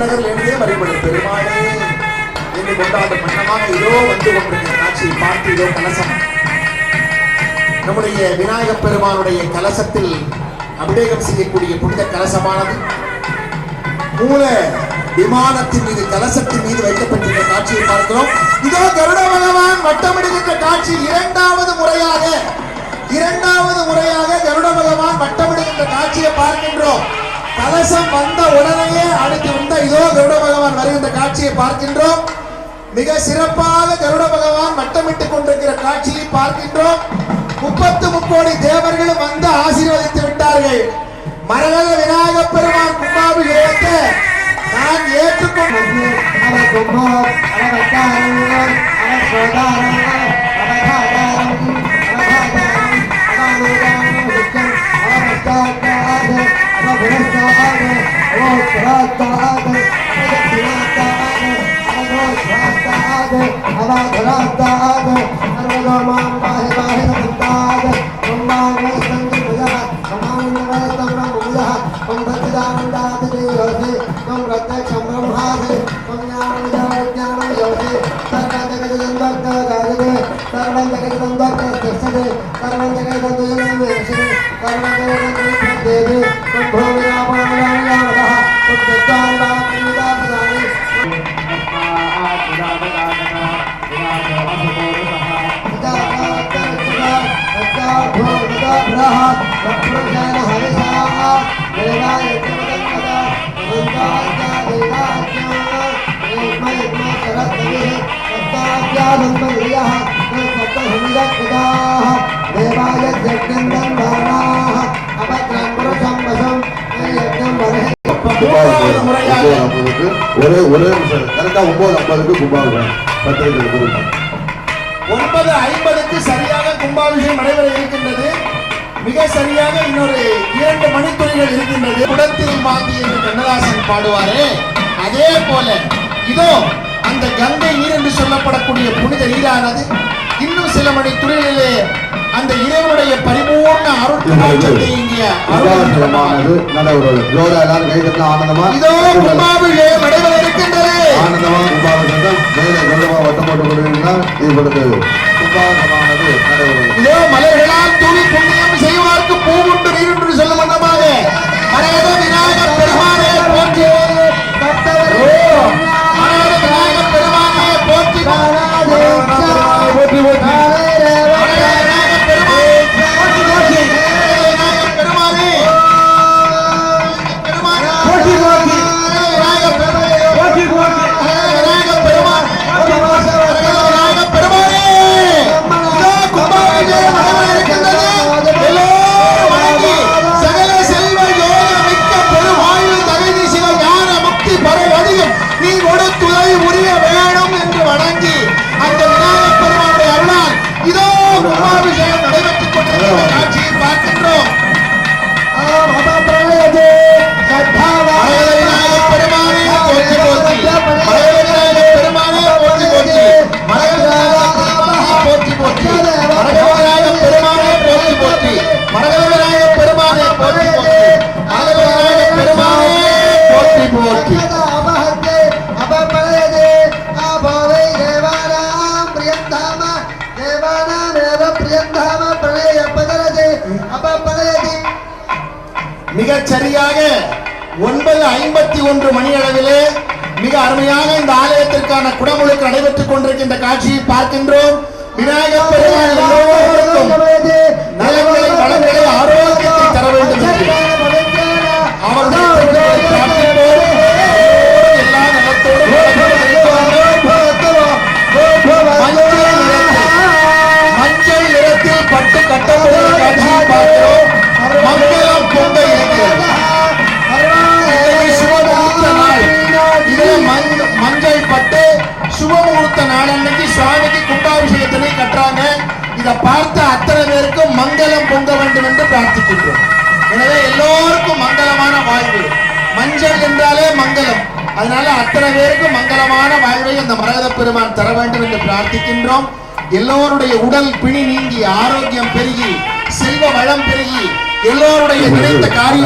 விண்ணகரில் எழுதிய வழிபடும் பெருமாளே என்று கொண்டாடும் மன்னமாக இதோ வந்து கொண்டிருக்கிற காட்சியை பார்த்து இதோ கலசம் நம்முடைய விநாயகப் பெருமானுடைய கலசத்தில் அபிஷேகம் செய்யக்கூடிய புனித கலசமானது மூல விமானத்தின் மீது கலசத்தின் மீது வைக்கப்பட்டிருக்கிற காட்சியை பார்க்கிறோம். இதோ கருட பகவான் வட்டமிடுகின்ற காட்சி இரண்டாவது முறையாக கருட பகவான் வட்டமிடுகின்ற காட்சியை பார்க்கின்றோம். கலசம் வந்த உடனேயே அடுத்து வந்த இதோ கருட பகவான் வருகின்ற காட்சியை பார்க்கின்றோம். மிக சிறப்பாக கருட பகவான் வட்டமிட்டுக் கொண்டிருக்கிற காட்சியை பார்க்கின்றோம். 33 தேவர்களும் வந்து ஆசீர்வதித்து விட்டார்கள். மரகத விநாயகப் பெருமான் கும்பாபிஷேகத்தை நான் ஏற்றுக்கொண்டு ஒரே 9:50 கும்பாபிஷேகம் 9:50 சரியாக கும்பாபிஷேகம் நடைபெற இருக்கின்றது. மிக சரியாக இன்னொரு 2 மணித்துளிகள் இருக்கின்றது. குடத்தில் மாந்தி என்று கண்ணதாசன் பாடுவாரே, அதே போல இதோ அந்த கங்கை நீர் என்று சொல்லப்படக்கூடிய புனித நீரானது இன்னும் சில மணி துளிகளிலே அந்த இறைவனுடைய பரிபூர்ண அருட்காட்சியை இங்கே ஆனந்தமானது நடைபெறுகிறது. ஜோரா எல்லாரும் கை தட்டலாம். ஆனந்தமா இதோ கும்பாபிஷேகம் நடைபெற இருக்கின்றது. ஆனந்தமா கும்பாபிஷேகம் மேலே கௌரவமா வட்டம் போட்டுக் கொண்டிருக்கிறார். இப்பொழுது கும்பாபிஷேகமானது நடைபெறுகிறது. இதோ மலர்களால் துணி புண்ணியம் செய்வார்க்கு பூவுண்டு நீர் என்று சொல்லும் வண்ணமாக மரகத விநாயகப் பெருமானே போற்றி, மரகத விநாயகப் பெருமானே போற்றி, மிகச் சரியாக 9:51 மணி அளவிலே மிக அருமையாக இந்த ஆலயத்திற்கான குடமுழுக்கு நடைபெற்றுக் கொண்டிருக்கின்ற காட்சியை பார்க்கின்றோம். விநாயகப் பெருமான் எல்லோருக்கும் நலங்களை வளங்களை ஆரோக்கியத்தை தர வேண்டும் என்று எல்லா நலத்தோடும் மஞ்சள் நிறத்தில் பட்டு கட்டப்படுகிற காட்சியை பார்க்கிறோம். மங்களம் பொங்க இருக்கிறது. சுபமுகூர்த்த நாள். இதில் மஞ்சள் பட்டு சுபமுகூர்த்த நாள் அன்னைக்கு சுவாமிக்கு கும்பாபிஷேகத்தினை கட்டுறாங்க. இதை பார்த்த அத்தனை பேருக்கும் மங்களம் பொங்க வேண்டும் என்று பிரார்த்திக்கின்றோம். எனவே எல்லோருக்கும் மங்களமான வாழ்வு. மஞ்சள் என்றாலே மங்களம். அதனால அத்தனை பேருக்கும் மங்களமான வாழ்வை அந்த மரகத பெருமான் தர வேண்டும் என்று பிரார்த்திக்கின்றோம். எல்லோருடைய உடல் பிணி நீங்கி ஆரோக்கியம் பெருகி செல்வ வளம் பெருகி எல்லோருடைய நினைத்த காரியம்